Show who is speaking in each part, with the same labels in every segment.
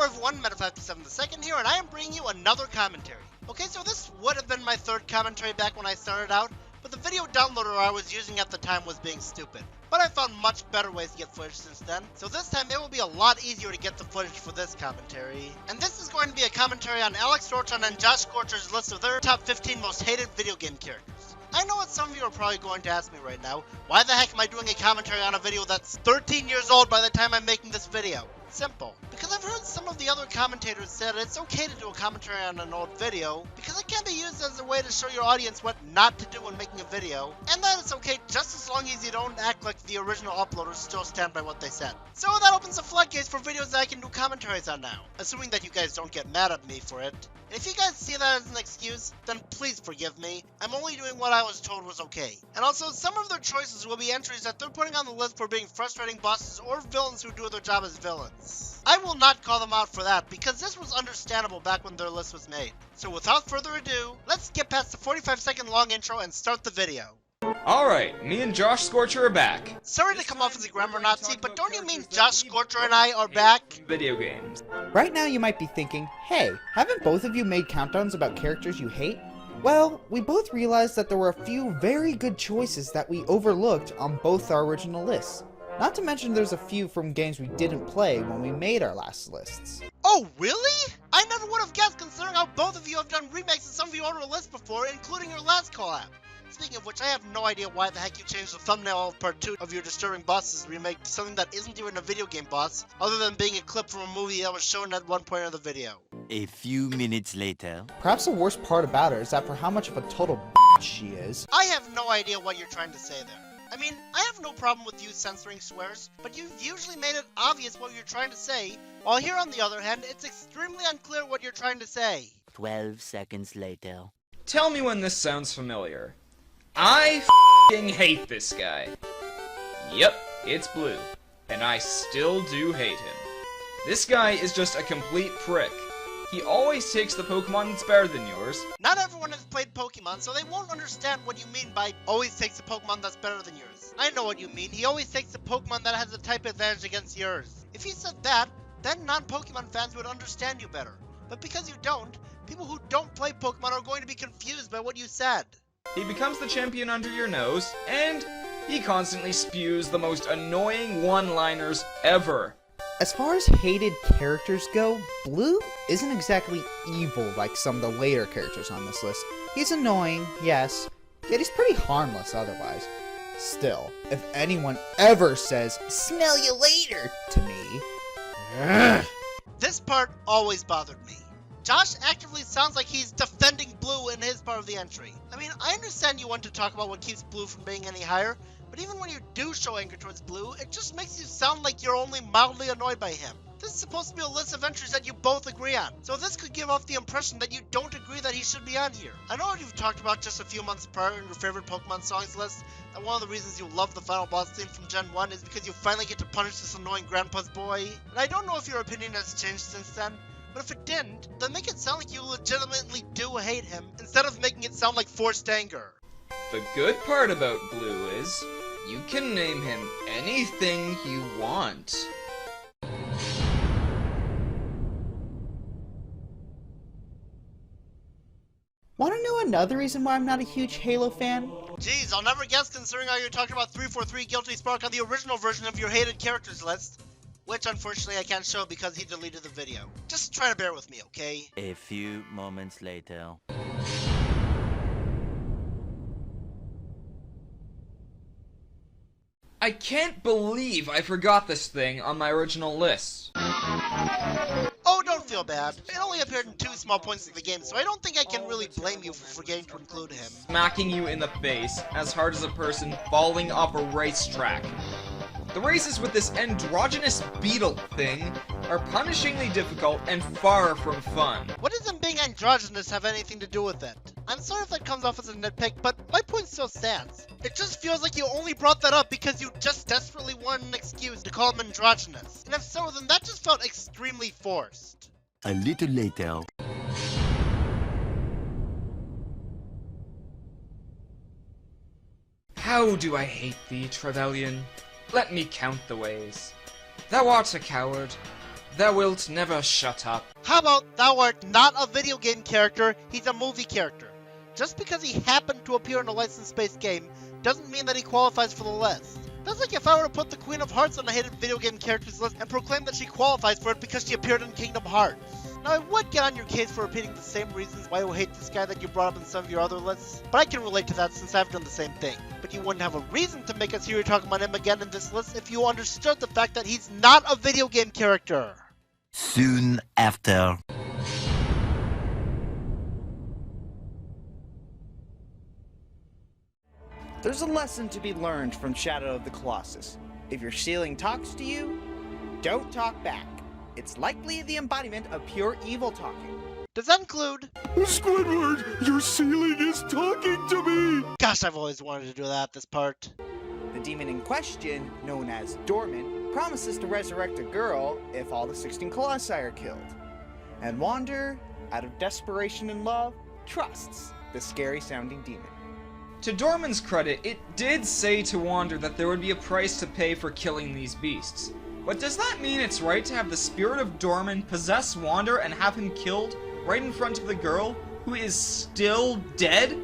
Speaker 1: Hello everyone, Meta527II here, and I am bringing you another commentary. Okay, so this would have been my third commentary back when I started out, but the video downloader I was using at the time was being stupid. But I found much better ways to get footage since then, so this time it will be a lot easier to get the footage for this commentary. And this is going to be a commentary on Alex Rochon and Joshscorcher's list of their top 15 most hated video game characters. I know what some of you are probably going to ask me right now, why the heck am I doing a commentary on a video that's 13 years old by the time I'm making this video? Simple. Because I've heard some of the other commentators say that it's okay to do a commentary on an old video, because it can be used as a way to show your audience what not to do when making a video, and that it's okay just as long as you don't act like the original uploaders still stand by what they said. So that opens the floodgates for videos that I can do commentaries on now, assuming that you guys don't get mad at me for it. And if you guys see that as an excuse, then please forgive me. I'm only doing what I was told was okay. And also, some of their choices will be entries that they're putting on the list for being frustrating bosses or villains who do their job as villains. I will not call them out for that, because this was understandable back when their list was made. So without further ado, let's get past the 45-second long intro and start the video.
Speaker 2: Alright, me and Joshscorcher are back.
Speaker 1: Sorry to come off as a grammar Nazi, but don't you mean Joshscorcher and I are back?
Speaker 2: Video games.
Speaker 3: Right now you might be thinking, hey, haven't both of you made countdowns about characters you hate? Well, we both realized that there were a few very good choices that we overlooked on both our original lists. Not to mention there's a few from games we didn't play when we made our last lists.
Speaker 1: Oh, really? I never would have guessed, considering how both of you have done remakes of some of your older lists before, including your last collab. Speaking of which, I have no idea why the heck you changed the thumbnail of part 2 of your Disturbing Bosses remake to something that isn't even a video game boss, other than being a clip from a movie that was shown at one point of the video.
Speaker 4: A few minutes later.
Speaker 3: Perhaps the worst part about her is that for how much of a total she is.
Speaker 1: I have no idea what you're trying to say there. I mean, I have no problem with you censoring swears, but you've usually made it obvious what you're trying to say, while here on the other hand, it's extremely unclear what you're trying to say.
Speaker 4: 12 seconds later.
Speaker 2: Tell me when this sounds familiar. I f***ing hate this guy. Yep, it's Blue. And I still do hate him. This guy is just a complete prick. He always takes the Pokemon that's better than yours.
Speaker 1: Not everyone has played Pokemon, so they won't understand what you mean by always takes the Pokemon that's better than yours. I know what you mean. He always takes the Pokemon that has a type advantage against yours. If he said that, then non-Pokemon fans would understand you better. But because you don't, people who don't play Pokemon are going to be confused by what you said.
Speaker 2: He becomes the champion under your nose, and he constantly spews the most annoying one-liners ever.
Speaker 3: As far as hated characters go, Blue isn't exactly evil like some of the later characters on this list. He's annoying, yes, yet he's pretty harmless otherwise. Still, if anyone ever says, "Smell you later," to me, ugh.
Speaker 1: This part always bothered me. Josh actively sounds like he's defending Blue in his part of the entry. I mean, I understand you want to talk about what keeps Blue from being any higher, but even when you do show anger towards Blue, it just makes you sound like you're only mildly annoyed by him. This is supposed to be a list of entries that you both agree on, so this could give off the impression that you don't agree that he should be on here. I know you've talked about just a few months prior in your favorite Pokemon songs list, that one of the reasons you love the final boss theme from Gen 1 is because you finally get to punish this annoying grandpa's boy, and I don't know if your opinion has changed since then. But if it didn't, then make it sound like you legitimately do hate him, instead of making it sound like forced anger.
Speaker 2: The good part about Blue is, you can name him anything you want.
Speaker 3: Want to know another reason why I'm not a huge Halo fan?
Speaker 1: Jeez, I'll never guess considering how you're talking about 343 Guilty Spark on the original version of your hated characters list. Which, unfortunately, I can't show because he deleted the video. Just try to bear with me, okay?
Speaker 4: A few moments later.
Speaker 2: I can't believe I forgot this thing on my original list.
Speaker 1: Oh, don't feel bad. It only appeared in 2 small points of the game, so I don't think I can really blame you for forgetting to include him.
Speaker 2: Smacking you in the face as hard as a person falling off a racetrack. The races with this androgynous beetle thing are punishingly difficult and far from fun.
Speaker 1: What does him being androgynous have anything to do with it? I'm sorry if that comes off as a nitpick, but my point still stands. It just feels like you only brought that up because you just desperately wanted an excuse to call him androgynous. And if so, then that just felt extremely forced.
Speaker 4: A little later.
Speaker 2: How do I hate thee, Trellion? Let me count the ways. Thou art a coward, Thou wilt never shut up.
Speaker 1: How about thou art not a video game character, he's a movie character. Just because he happened to appear in a licensed-based game doesn't mean that he qualifies for the list. That's like if I were to put the Queen of Hearts on the hated video game characters list and proclaim that she qualifies for it because she appeared in Kingdom Hearts. Now I would get on your case for repeating the same reasons why you hate this guy that you brought up in some of your other lists, but I can relate to that since I've done the same thing. But you wouldn't have a reason to make us hear you talk about him again in this list if you understood the fact that he's not a video game character.
Speaker 4: Soon after.
Speaker 3: There's a lesson to be learned from Shadow of the Colossus. If your ceiling talks to you, don't talk back. It's likely the embodiment of pure evil talking.
Speaker 1: Does that include?
Speaker 5: Squidward, your ceiling is talking to me!
Speaker 1: Gosh, I've always wanted to do that, this part.
Speaker 3: The demon in question, known as Dormin, promises to resurrect a girl if all the 16 Colossi are killed. And Wander, out of desperation and love, trusts the scary-sounding demon.
Speaker 2: To Dormin's credit, it did say to Wander that there would be a price to pay for killing these beasts. But does that mean it's right to have the spirit of Dormin possess Wander and have him killed right in front of the girl, who is still dead?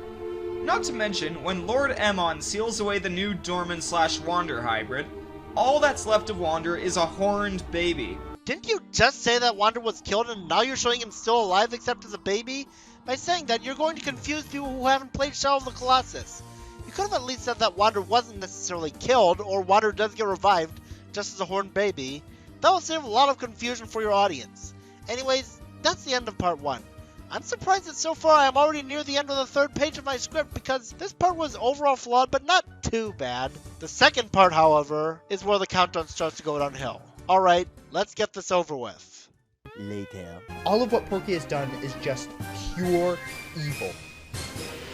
Speaker 2: Not to mention, when Lord Aemon seals away the new Dormin/Wander hybrid, all that's left of Wander is a horned baby.
Speaker 1: Didn't you just say that Wander was killed and now you're showing him still alive except as a baby? By saying that, you're going to confuse people who haven't played Shadow of the Colossus. You could have at least said that Wander wasn't necessarily killed, or Wander does get revived, just as a horned baby. That will save a lot of confusion for your audience. Anyways, that's the end of part 1. I'm surprised that so far I am already near the end of the 3rd page of my script because this part was overall flawed, but not too bad. The second part, however, is where the countdown starts to go downhill. Alright, let's get this over with.
Speaker 4: Later.
Speaker 3: All of what Porky has done is just pure evil.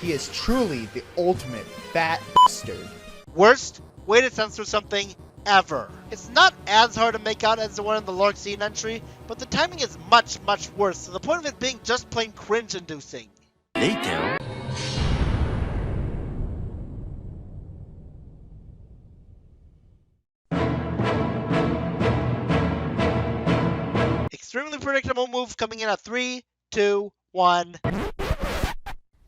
Speaker 3: He is truly the ultimate bat bastard.
Speaker 1: Worst way to censor something ever. It's not as hard to make out as the one in the Lark Scene entry, but the timing is much, much worse, to the point of it being just plain cringe-inducing.
Speaker 4: Later.
Speaker 1: Extremely predictable move coming in at 3, 2, 1.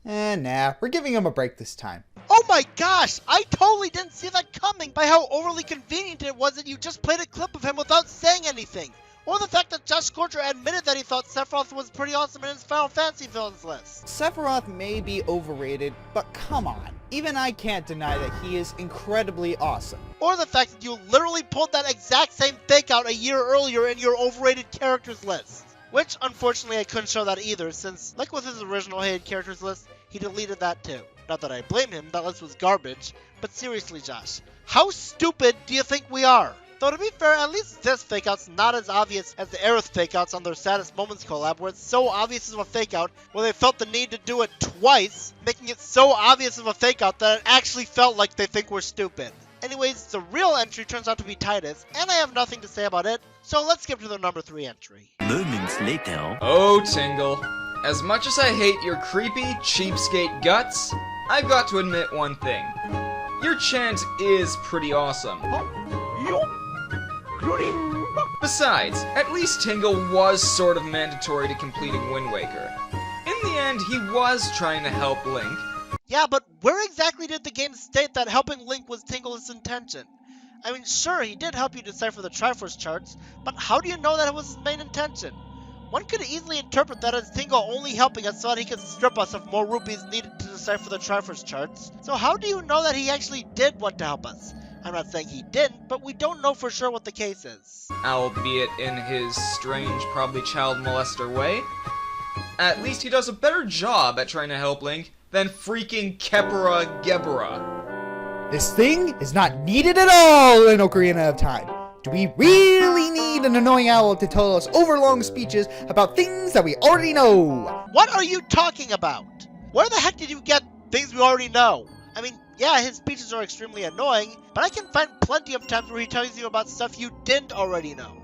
Speaker 3: And nah, we're giving him a break this time.
Speaker 1: Oh my gosh! I totally didn't see that coming by how overly convenient it was that you just played a clip of him without saying anything. Or the fact that Joshscorcher admitted that he thought Sephiroth was pretty awesome in his Final Fantasy villains list.
Speaker 3: Sephiroth may be overrated, but come on. Even I can't deny that he is incredibly awesome.
Speaker 1: Or the fact that you literally pulled that exact same fake out a year earlier in your overrated characters list. Which, unfortunately, I couldn't show that either, since, like with his original hated characters list, he deleted that too. Not that I blame him, that list was garbage, but seriously, Josh, how stupid do you think we are? Though to be fair, at least this fake-out's not as obvious as the Aerith fake-outs on their Saddest Moments collab, where it's so obvious of a fake-out, where they felt the need to do it twice, making it so obvious of a fake-out that it actually felt like they think we're stupid. Anyways, the real entry turns out to be Tidus, and I have nothing to say about it, so let's skip to the number 3 entry.
Speaker 4: Moments later.
Speaker 2: Oh, Tingle. As much as I hate your creepy, cheapskate guts, I've got to admit one thing. Your chant is pretty awesome. Besides, at least Tingle was sort of mandatory to completing Wind Waker. In the end, he was trying to help Link.
Speaker 1: Yeah, but where exactly did the game state that helping Link was Tingle's intention? I mean, sure, he did help you decipher the Triforce charts, but how do you know that it was his main intention? One could easily interpret that as Tingle only helping us so that he could strip us of more rupees needed to decipher the Triforce charts. So how do you know that he actually did want to help us? I'm not saying he didn't, but we don't know for sure what the case is.
Speaker 2: Albeit in his strange, probably child molester way. At least he does a better job at trying to help Link than freaking Kaepora Gaebora.
Speaker 3: This thing is not needed at all in Ocarina of Time. Do we really need an annoying owl to tell us overlong speeches about things that we already know?
Speaker 1: What are you talking about? Where the heck did you get things we already know? I mean, yeah, his speeches are extremely annoying, but I can find plenty of times where he tells you about stuff you didn't already know.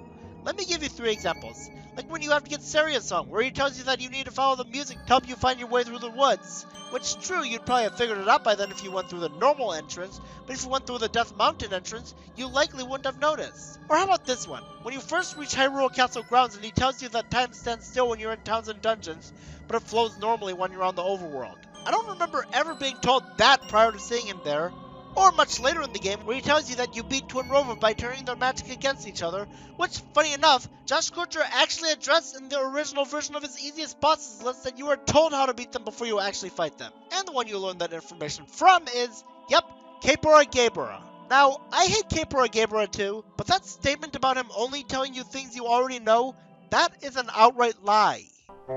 Speaker 1: Let me give you 3 examples. Like when you have to get Serious Song, where he tells you that you need to follow the music to help you find your way through the woods. Which, true, you'd probably have figured it out by then if you went through the normal entrance, but if you went through the Death Mountain entrance, you likely wouldn't have noticed. Or how about this one? When you first reach Hyrule Castle grounds and he tells you that time stands still when you're in towns and dungeons, but it flows normally when you're on the overworld. I don't remember ever being told that prior to seeing him there. Or much later in the game, where he tells you that you beat Twin Rover by turning their magic against each other, which, funny enough, Joshscorcher actually addressed in the original version of his easiest bosses list that you are told how to beat them before you actually fight them. And the one you learn that information from is, yep, Kaepora Gaebora. Now, I hate Kaepora Gaebora too, but that statement about him only telling you things you already know, that is an outright lie.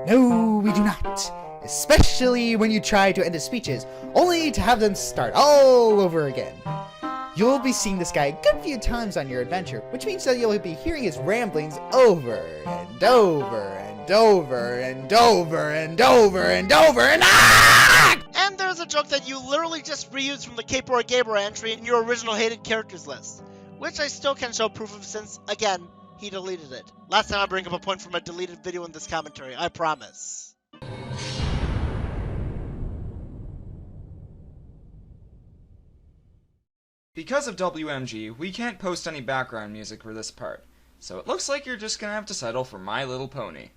Speaker 3: No, we do not. Especially when you try to end his speeches, only to have them start all over again. You'll be seeing this guy a good few times on your adventure, which means that you'll be hearing his ramblings over and over and over and over and over and over and
Speaker 1: And there's a joke that you literally just reused from the Kaepora Gaebora entry in your original hated characters list, which I still can show proof of since, again, he deleted it. Last time I bring up a point from a deleted video in this commentary, I promise.
Speaker 2: Because of WMG, we can't post any background music for this part, so it looks like you're just gonna have to settle for My Little Pony.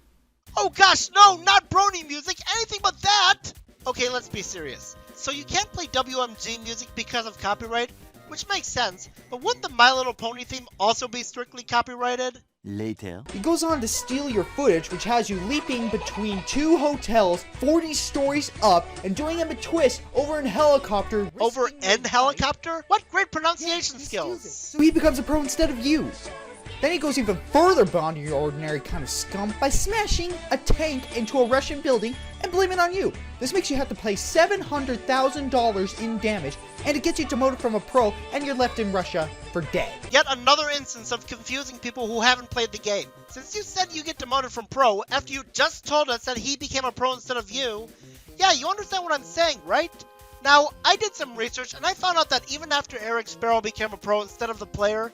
Speaker 1: Oh gosh, no, not Brony music, anything but that! Okay, let's be serious. So you can't play WMG music because of copyright, which makes sense, but wouldn't the My Little Pony theme also be strictly copyrighted?
Speaker 4: Later.
Speaker 3: He goes on to steal your footage, which has you leaping between two hotels 40 stories up and doing him a twist over in helicopter.
Speaker 1: Over in helicopter? What great pronunciation
Speaker 3: Yeah,
Speaker 1: skills!
Speaker 3: so he becomes a pro instead of you. Then he goes even further beyond your ordinary kind of scum by smashing a tank into a Russian building and blaming it on you. This makes you have to pay $700,000 in damage, and it gets you demoted from a pro, and you're left in Russia for dead.
Speaker 1: Yet another instance of confusing people who haven't played the game. Since you said you get demoted from pro after you just told us that he became a pro instead of you, yeah, you understand what I'm saying, right? Now, I did some research and I found out that even after Eric Sparrow became a pro instead of the player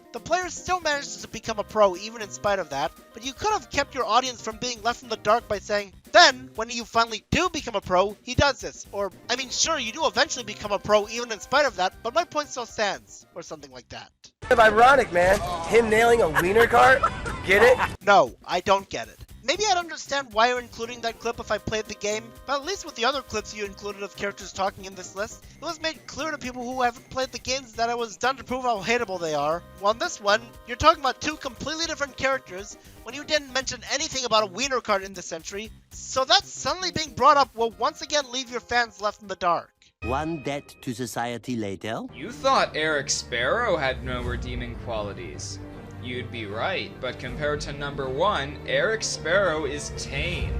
Speaker 1: still managed to become a pro even in spite of that, but you could have kept your audience from being left in the dark by saying, then, when you finally do become a pro, he does this. Or, I mean, sure, you do eventually become a pro even in spite of that, but my point still stands. Or something like that.
Speaker 6: Ironic, man. Him nailing a wiener cart? Get it?
Speaker 1: No, I don't get it. Maybe I'd understand why you're including that clip if I played the game, but at least with the other clips you included of characters talking in this list, it was made clear to people who haven't played the games that it was done to prove how hateable they are. While in this one, you're talking about two completely different characters when you didn't mention anything about a wiener cart in this entry, so that suddenly being brought up will once again leave your fans left in the dark.
Speaker 4: One debt to society later.
Speaker 2: You thought Eric Sparrow had no redeeming qualities. You'd be right, but compared to number 1, Eric Sparrow is tame.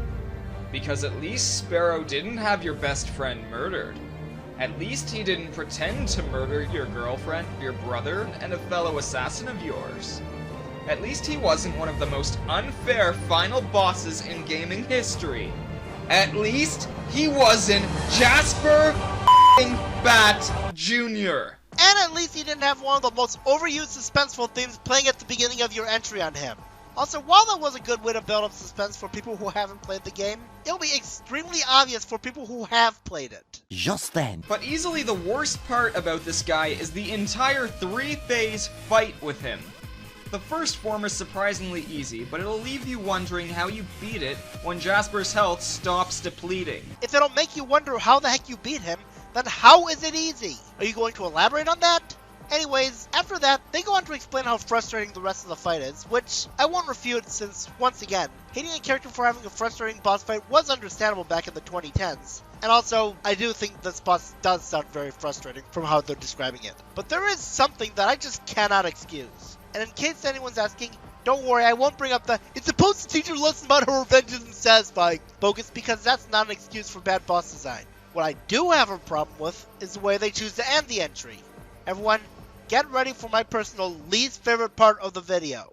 Speaker 2: Because at least Sparrow didn't have your best friend murdered. At least he didn't pretend to murder your girlfriend, your brother, and a fellow assassin of yours. At least he wasn't one of the most unfair final bosses in gaming history. At least he wasn't Jasper Batt Jr.
Speaker 1: And at least he didn't have one of the most overused suspenseful themes playing at the beginning of your entry on him. Also, while that was a good way to build up suspense for people who haven't played the game, it'll be extremely obvious for people who have played it.
Speaker 4: Just then.
Speaker 2: But easily the worst part about this guy is the entire 3-phase fight with him. The first form is surprisingly easy, but it'll leave you wondering how you beat it when Jasper's health stops depleting.
Speaker 1: If it'll make you wonder how the heck you beat him, then how is it easy? Are you going to elaborate on that? Anyways, after that, they go on to explain how frustrating the rest of the fight is, which I won't refute since, once again, hating a character for having a frustrating boss fight was understandable back in the 2010s. And also, I do think this boss does sound very frustrating from how they're describing it. But there is something that I just cannot excuse. And in case anyone's asking, don't worry, I won't bring up the "it's supposed to teach you a lesson about how revenge isn't satisfying" bogus, because that's not an excuse for bad boss design. What I do have a problem with is the way they choose to end the entry. Everyone, get ready for my personal least favorite part of the video.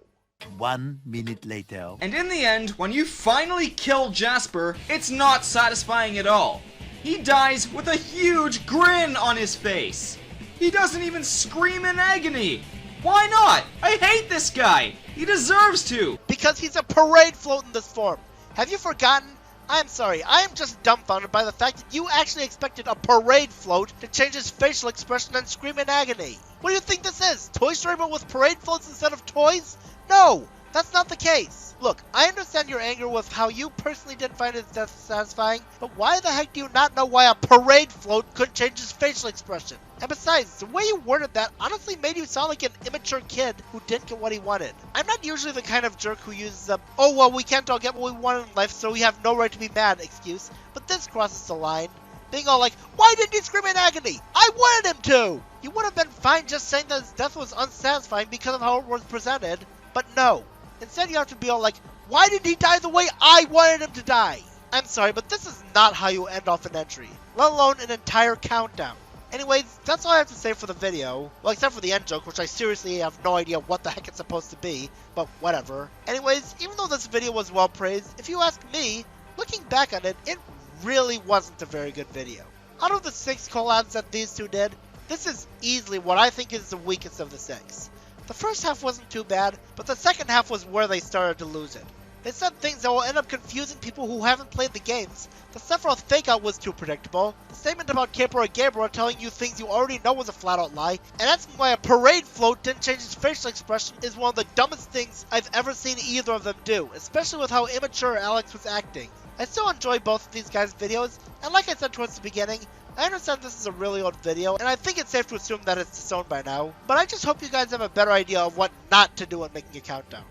Speaker 4: 1 minute later.
Speaker 2: And in the end, when you finally kill Jasper, it's not satisfying at all. He dies with a huge grin on his face. He doesn't even scream in agony. Why not? I hate this guy. He deserves to!
Speaker 1: Because he's a parade float in this form. Have you forgotten? I'm sorry, I am just dumbfounded by the fact that you actually expected a parade float to change his facial expression and scream in agony. What do you think this is? Toy Story but with parade floats instead of toys? No, that's not the case. Look, I understand your anger with how you personally didn't find his death satisfying, but why the heck do you not know why a parade float could change his facial expression? And besides, the way you worded that honestly made you sound like an immature kid who didn't get what he wanted. I'm not usually the kind of jerk who uses a, oh well we can't all get what we want in life so we have no right to be mad excuse, but this crosses the line. Being all like, why didn't he scream in agony? I wanted him to! You would have been fine just saying that his death was unsatisfying because of how it was presented, but no. Instead you have to be all like, why did he die the way I wanted him to die? I'm sorry, but this is not how you end off an entry, let alone an entire countdown. Anyways, that's all I have to say for the video. Well, except for the end joke, which I seriously have no idea what the heck it's supposed to be, but whatever. Anyways, even though this video was well praised, if you ask me, looking back on it, it really wasn't a very good video. Out of the 6 collabs that these two did, this is easily what I think is the weakest of the 6. The first half wasn't too bad, but the second half was where they started to lose it. They said things that will end up confusing people who haven't played the games. The Sephiroth fake-out was too predictable. The statement about Kaepora Gaebora telling you things you already know was a flat-out lie. And asking why a parade float didn't change his facial expression is one of the dumbest things I've ever seen either of them do, especially with how immature Alex was acting. I still enjoy both of these guys' videos, and like I said towards the beginning, I understand this is a really old video, and I think it's safe to assume that it's disowned by now, but I just hope you guys have a better idea of what not to do when making a countdown.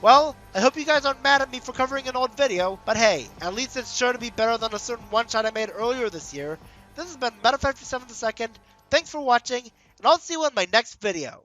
Speaker 1: Well, I hope you guys aren't mad at me for covering an old video, but hey, at least it's sure to be better than a certain one-shot I made earlier this year. This has been Meta527II, thanks for watching, and I'll see you in my next video.